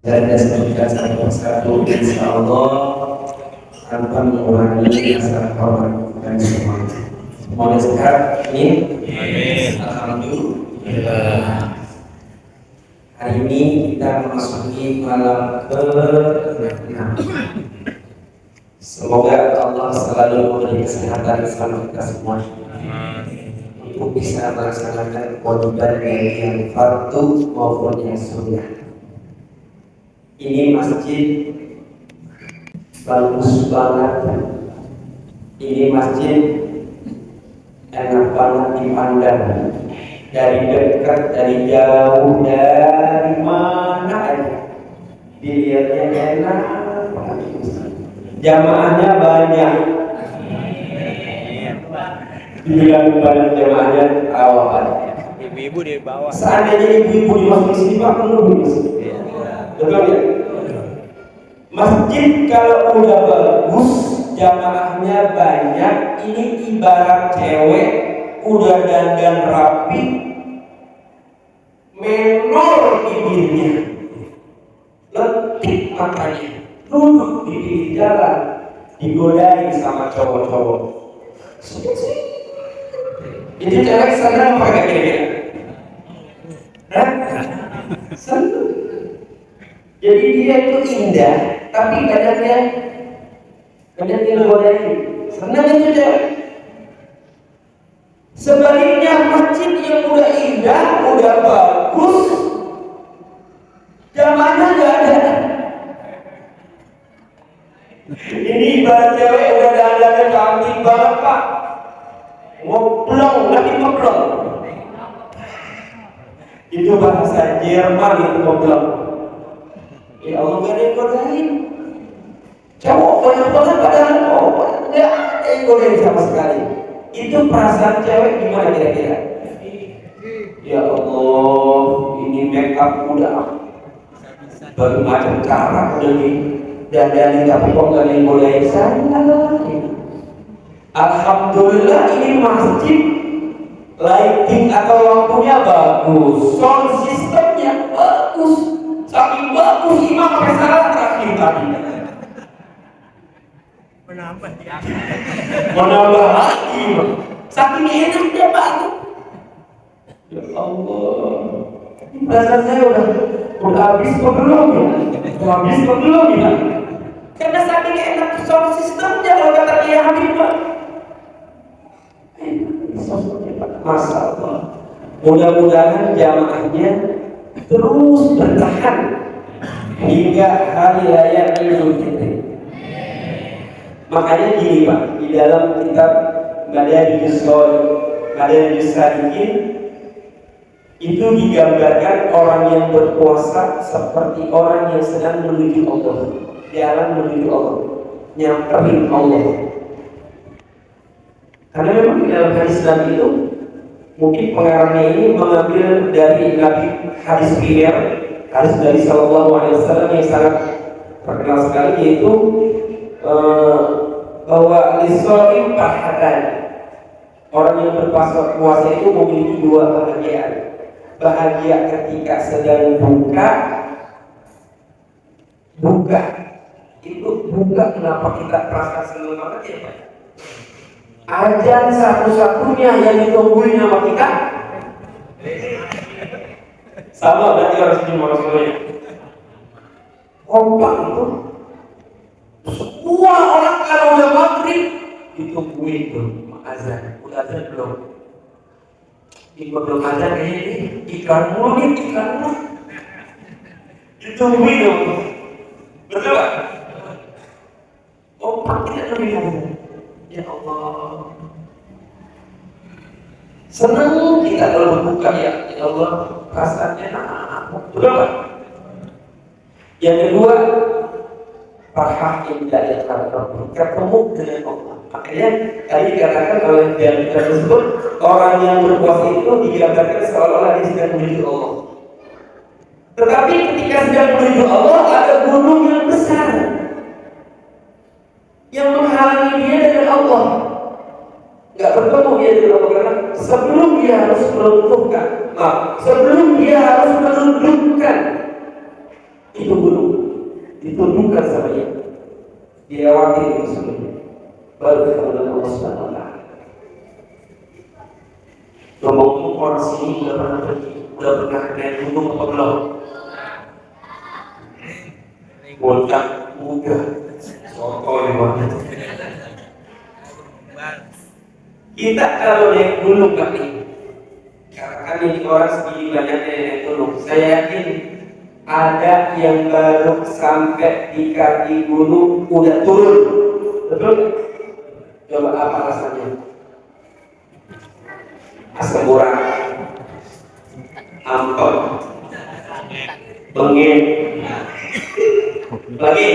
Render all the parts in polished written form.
dan sebutkan satu persatu, insya Allah tanpa mengurangi rasa hormat dan semua. Semuanya sehat, amin. Alhamdulillah. Hari ini kita memasuki malam ke-6. Semoga Allah selalu memberi kesehatan sama kita semua untuk bisa melaksanakan kewajiban yang fardu maupun yang sunnah. Ini masjid bagus banget. Ini masjid enak banget dipandang dari dekat, dari jauh, dari mana aja dilihatnya enak. Jamaahnya banyak. Dibilang banyak jamaahnya awal. Ibu-ibu di bawah. Seandainya ibu-ibu di masjid sini Pak penuh di masjid. Betul ya? Masjid kalau udah bagus, jamaahnya banyak, ini ibarat cewek udah dandan rapi, menor bibirnya, lentik matanya, duduk di pinggir jalan, digodain sama cowok-cowok. Itu cewek senang pakai kira-kira? Senang. Jadi dia itu indah, tapi badannya godain. Senang itu cewek. Sebaliknya masjid yang udah indah, udah bagus, jamaahnya nggak ada. Ini ibarat cewek udah dandannya cantik banget Pak, ngoblong, lagi ngoblong. Itu bahasa Jerman itu ngoblong. Ya Allah, gak ada yang godain. Cowok banyak banget padahal cowok nggak ada yang godain sama sekali. Itu perasaan cewek gimana kira-kira? Ya Allah, ini make up udah bermacam cara udah dandanin, tapi kok gak ada yang godain saya. Alhamdulillah ini masjid lighting atau lampunya bagus, sound systemnya bagus. Saking bagus imam pakai salah terakhir tadi. Menambah lagi, saking enaknya banget. Ya Allah, perasaan saya udah habis apa belum ya? Habis apa belum ya? Karena saking enak sound systemnya kalau kata dia Habib Pak. Masya Allah. Mudah-mudahan jamaahnya terus bertahan hingga hari raya Idul Fitri. Makanya gini Pak, di dalam kitab Madarijus Salikin itu digambarkan orang yang berpuasa seperti orang yang sedang menuju Allah, jalan menuju Allah, nyamperin Allah. Karena memang di dalam hadis Nabi itu mungkin pengarangnya ini mengambil dari Nabi hadis primer, hadis dari Sallallahu Alaihi Wasallam yang sangat terkenal sekali, yaitu bahwa lisoim farhatan, orang yang berpuasa itu memiliki dua kebahagiaan. Bahagia ketika sedang buka itu buka, kenapa kita terasa senang banget ya Pak? Ajan satu-satunya yang ditungguin sama kita sama, berarti harus semuanya kompak itu. Semua orang kalau udah maghrib ditungguin tuh azan, udah azan belum? Ikut belum azan ini iklan mulu ditungguin dong, betul Pak? Kompak kita lebih azan. Ya Allah, senang kita kalau berbuka ya Allah, rasanya enak, betul Pak? Yang kedua, farhah indah ketemu dengan Allah. Makanya tadi dikatakan oleh yang kita tersebut, orang yang berpuasa itu digambarkan seolah-olah dia sedang menuju Allah. Tetapi ketika sedang menuju Allah, ada gunung yang besar yang menghalangi dia dengan Allah. Nggak bertemu dia dengan Allah, karena sebelum dia harus meruntuhkan, sebelum dia harus menundukkan itu gunung ditundukkan sama dia, dilewati itu sebelumnya, baru ketemu dengan Allah Subhanahu Wa Taala. Ngomong orang sini udah pernah pergi, udah pernah naik gunung apa belum? Bocah muda, sotoy banget. Kita kalau naik gunung kali, katakan ini orang segini banyaknya naik gunung, saya yakin ada yang baru sampai di kaki gunung udah turun, betul? Coba apa rasanya? Asam urat, ampon, bengin, lagi,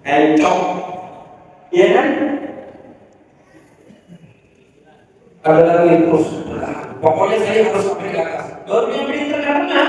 encok, ya kan? Ada lagi terus, pokoknya saya harus sampai ke atas. Baru yang beri terkenal.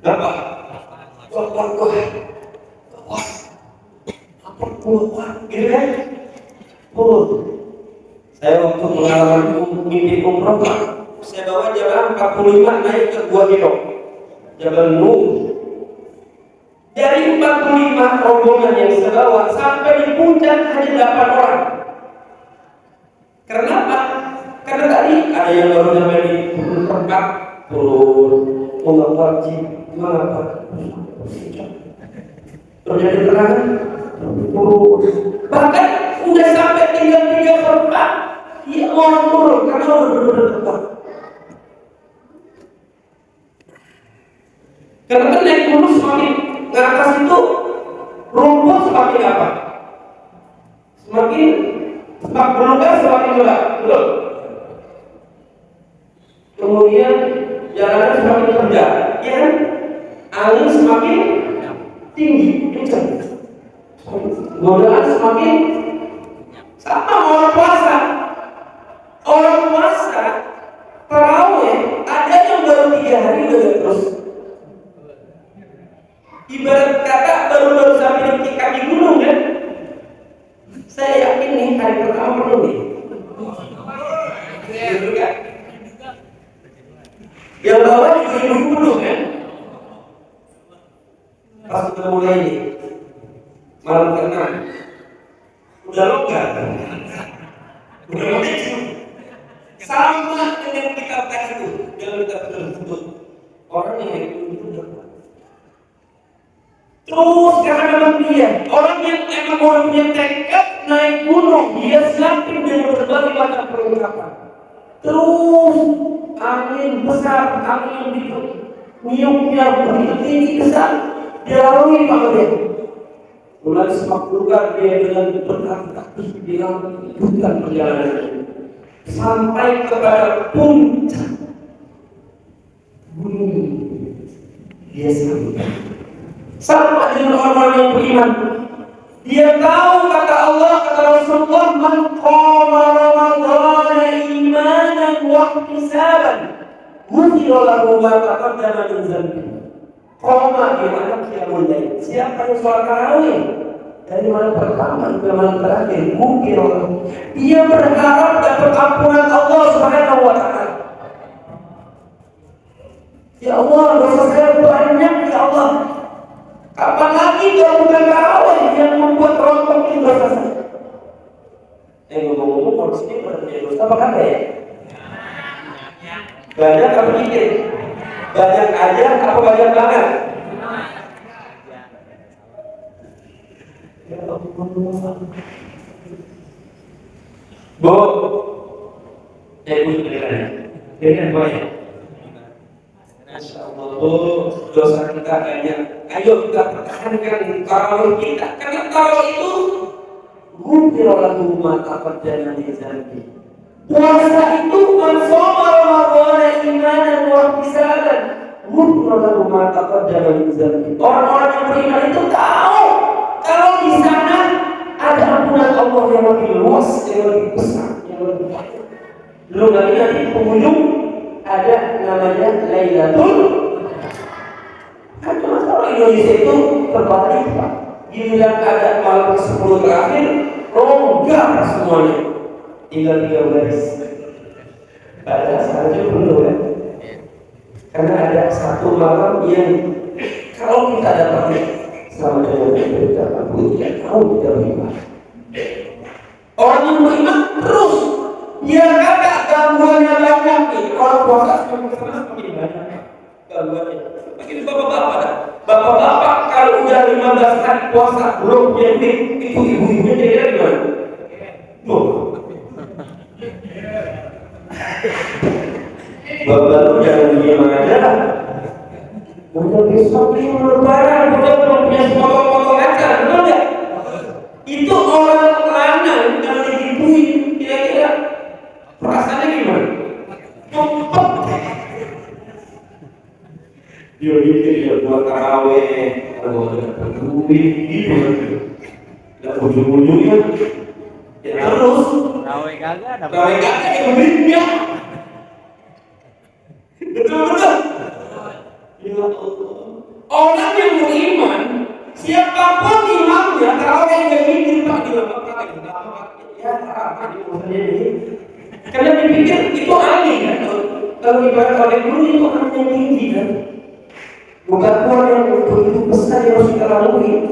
Kenapa? Wah, apa keluar, gitu kan? Saya waktu pengalaman mimpi umroh, saya bawa Jabal 45 naik ke Gua Hiro, Jabal Nuh. Dari 45 rombongan yang saya bawa sampai di puncak hanya 8 orang. Kenapa? Karena tadi ada yang baru sampai di tempat turun, wajib, mengapa? Terjadi terang, turun. Bahkan udah sampai tinggal 3/4, dia mau turun karena udah benar-benar tepat. Karena naik gunung semakin ke atas itu rumput semakin apa? Semakin semak belukar semakin lebat, betul? Kemudian jalanan semakin terjal, ya kan? Angin semakin tinggi, kencang. Godaan semakin sama orang puasa. Orang puasa tarawih ada yang baru 3 hari udah terus. Ibarat kata baru sampai di kaki gunung kan? Saya yakin nih hari pertama belum nih. Gitu kan? Yang bawah juga hidup gunung kan? Pas kita mulai nih malam ke-6 udah longgar, udah maju. Sama dengan kita tadi itu, jangan kita betul-betul orang yang itu udah. Terus karena memang dia orang yang emang orang punya tekad naik gunung, dia siapin dengan berbagai macam perlengkapan. Terus angin besar, angin yang begitu niupnya begitu tinggi besar, dia lalui dia. Mulai semak belukar dia dengan berkaki di lanjutan perjalanan sampai kepada puncak gunung. Dia sampai sama dengan orang-orang yang beriman. Dia tahu kata Allah, kata Rasulullah, man qama ramadhana imanan wa ihtisaban ghufira lahu ma taqaddama min dhanbihi. Qama di mana qiyamul lail. Siapa yang sholat tarawih dari malam pertama ke malam terakhir, ghufira lahu. Dia berharap dapat ampunan Allah Subhanahu wa taala. Ya Allah, dosa saya banyak ya Allah. Kapan lagi kalau bukan tarawih yang membuat rontok itu dosa saya? Ngomong-ngomong kalau sini pada punya dosa apa kagak ya? Banyak apa dikit? Banyak aja apa banyak banget? Bu, dengan banyak. Masya Allah, dosa kita banyak. Ayo kita pertahankan tarawih kita, karena tarawih itu ghufira lahu ma taqaddama min dhanbihi. Puasa itu man shoma ramadhana imanan wa ihtisaban ghufira lahu ma taqaddama min dhanbihi. Orang-orang yang beriman itu tahu kalau di sana ada ampunan Allah yang lebih luas, yang lebih besar, yang lebih banyak. Belum lagi nanti pengunjung ada namanya Lailatul. Kan masalah Indonesia itu terbalik Pak. Giliran ada malam 10 terakhir, longgar semuanya. Tinggal 3 baris. Pada saat itu belum kan? Karena ada satu malam yang kalau kita dapat sama dengan yang kita dapat tahu kita beriman. Orang yang beriman terus dia kata gangguannya banyak nih. Orang puasa semakin banyak gangguannya. Begitu bapak-bapak dah. Bapak-bapak kalau udah 15 hari puasa belum punya duit, itu ibu-ibunya kira-kira gimana? Tuh. Bapak lu jangan diam aja. Udah besok ini lebaran, udah belum punya sepotong-potong acar, betul nggak? Itu orang lanang kalau digituin, kira-kira perasaannya gimana? Cepet. Dia mikir dia buat taraweh, kalau ada duit gitu, nggak ujung-ujungnya. Ya terus. Taraweh kagak ada. Taraweh kagak yang duitnya. Betul-betul. Ya Allah. Orang yang beriman, siapapun imamnya, taraweh nggak mikir Pak di lembaga ya apa di urusannya ini. Karena dipikir itu aneh kan. Kalau ibarat oleh guru itu aneh yang tinggi kan. Bukan Tuhan yang begitu besar yang harus kita lalui.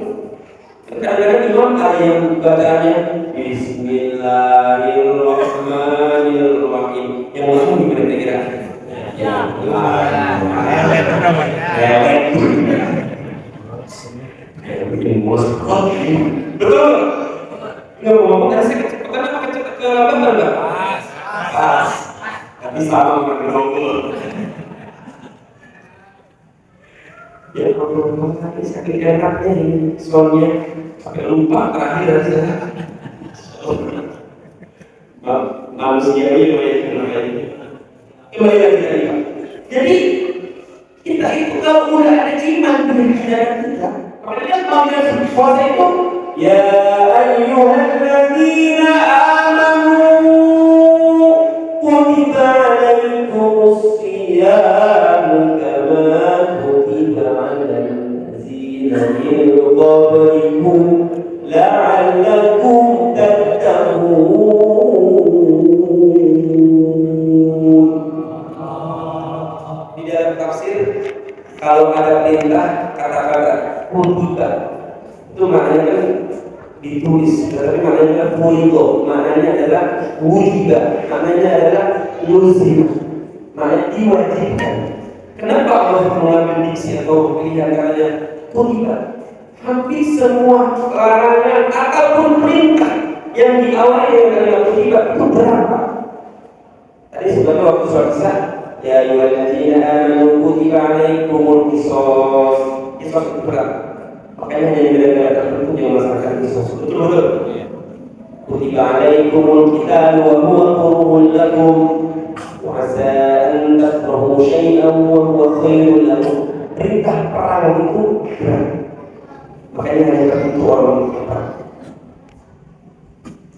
Kadang-kadang imam ada yang bacaannya Bismillahirrahmanirrahim. Yang langsung gimana kira-kira? Betul. Nggak mau ngomong kan saya kecepatan apa ke benar nggak? Pas. Tapi sama dengan ya kalau sakit sakit enaknya ini soalnya sampai lupa terakhir saja. Manusia ini kembali lagi tadi Pak. Jadi kita itu kalau udah ada iman di dalam kita, makanya panggilan puasa itu ya ayyuhalladzina amanu kutiba alaikumus shiyam kama kutiba alal ladzina min qablikum la'allakum tattaqun. Di dalam tafsir kalau ada perintah kata-kata kutiba itu maknanya kan ditulis, tetapi maknanya kan furido, maknanya adalah wujiba, maknanya adalah luzim, maknanya diwajibkan. Kenapa Allah mengambil diksi atau pilihan katanya kutiba? Hampir semua larangan ataupun perintah yang diawali dengan kalimat kutiba itu berapa? Tadi sebetulnya waktu surat ya ayyuhalladzina amanu kutiba alaikumul qisas. Qisas itu berat. Makanya hanya negara-negara tertentu yang melaksanakan qisas. Betul-betul. Kutiba alaikumul qital wa huwa kurhun lakum wa asa an takrahu syai'an wa huwa khairul lakum. Perintah perang itu berat. Makanya hanya tertentu orang perang.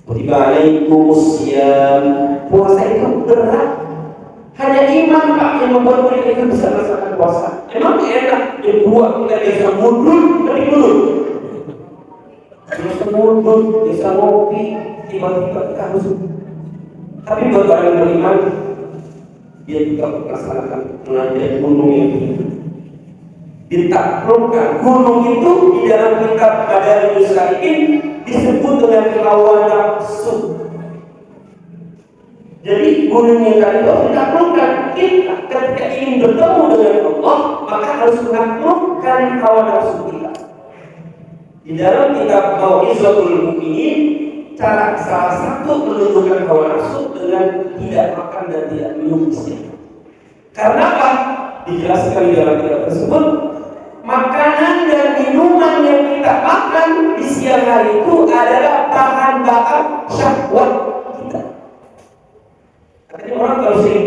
Kutiba alaikumus shiyam. Puasa itu berat. Hanya iman Pak yang membuat mereka itu bisa melaksanakan puasa. Emang enak dibuat kita bisa mundur dari mundur. Bisa mundur, bisa ngopi, tiba-tiba kita harus. Tapi buat orang yang beriman, dia juga melaksanakan menanjak gunung yang tinggi. Ditaklukkan gunung itu di dalam kitab Madarijus Salikin disebut dengan lawan nafsu. Jadi gunung yang tadi itu ditaklukkan. Kita ketika ingin bertemu dengan Allah, maka harus menaklukkan hawa nafsu kita. Di dalam kitab Mau'izatul Mu'minin, cara salah satu menunjukkan hawa nafsu dengan tidak makan dan tidak minum istighfar. Karena apa? Dijelaskan di dalam kitab tersebut, makanan dan minuman yang kita makan di siang hari itu adalah bahan bakar syahwat kita. Katanya orang kalau sering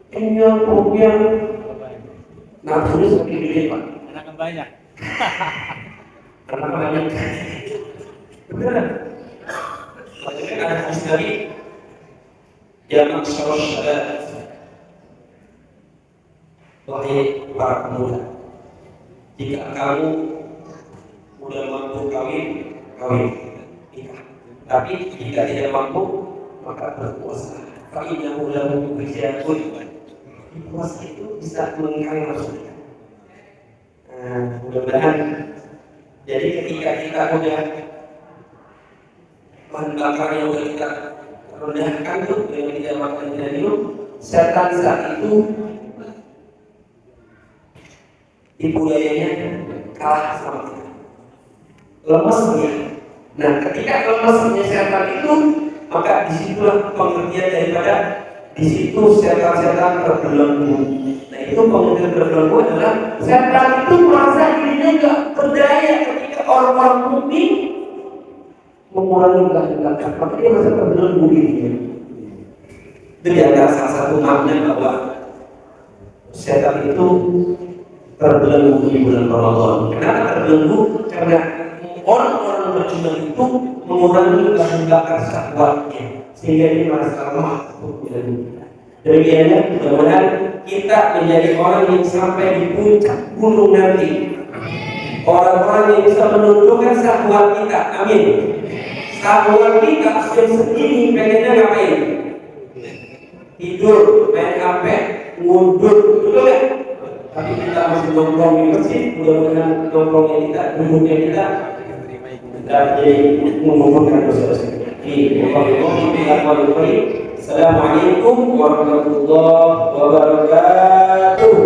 kenyang, perutnya nafsunya semakin gede Pak. Anak banyak. Karena banyak. Beneran. Makanya ada hadis Nabi yang masyarakat wahai para pemuda, jika kamu sudah mampu kawin, nikah. Tapi jika tidak mampu, maka berpuasa. Fa'innahu lahu wijatun. di puasa itu bisa mengingkari nafsu kita. Nah, mudah-mudahan jadi ketika kita udah bahan bakar yang udah kita rendahkan tuh dengan tidak makan dan tidak minum, setan saat itu tipu dayanya kalah sama kita, lemesnya. Nah, ketika lemesnya setan itu, maka disitulah pengertian daripada di situ setan-setan terbelenggu. Nah, itu pengertian terbelenggu adalah setan itu merasa dirinya nggak berdaya ketika orang-orang mukmin mengurangi kehendak, maka dia merasa terbelenggu dirinya. Itu adalah salah satu makna bahwa setan itu terbelenggu di bulan Ramadan. Kenapa terbelenggu? Karena orang-orang berjuang itu mengurangi bahan bakar syahwatnya sehingga dia merasa lemah untuk menjalani. Demikiannya mudah-mudahan kita menjadi orang yang sampai di puncak gunung nanti, orang-orang yang bisa menundukkan syahwat kita. Amin. Syahwat kita jam segini pengennya ngapain? Tidur, main HP, ngundur, betul nggak? Tapi kita masih nongkrong di masjid, mudah-mudahan nongkrongnya kita, duduknya kita jadi mengumpulkan dosa-dosa. Assalamualaikum warahmatullahi wabarakatuh.